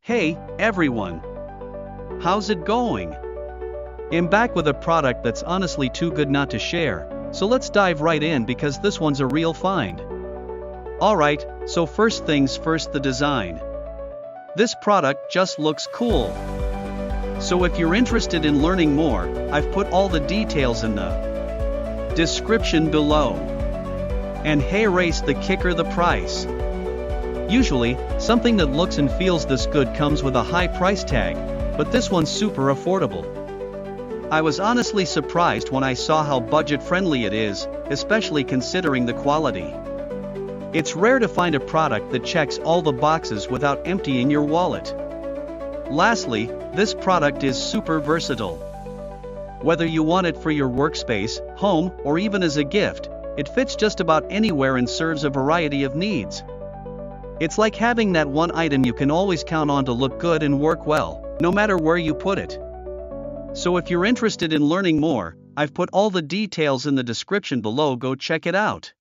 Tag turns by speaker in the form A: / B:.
A: Hey, everyone! How's it going? I'm back with a product that's honestly too good not to share, so let's dive right in because this one's a real find. Alright, so first things first, the design. This product just looks cool. So if you're interested in learning more, I've put all the details in the description below. And hey, race the kicker, the price. Usually, something that looks and feels this good comes with a high price tag, but this one's super affordable. I was honestly surprised when I saw how budget-friendly it is, especially considering the quality. It's rare to find a product that checks all the boxes without emptying your wallet. Lastly, this product is super versatile. Whether you want it for your workspace, home, or even as a gift, it fits just about anywhere and serves a variety of needs. It's like having that one item you can always count on to look good and work well, no matter where you put it. So if you're interested in learning more, I've put all the details in the description below, go check it out.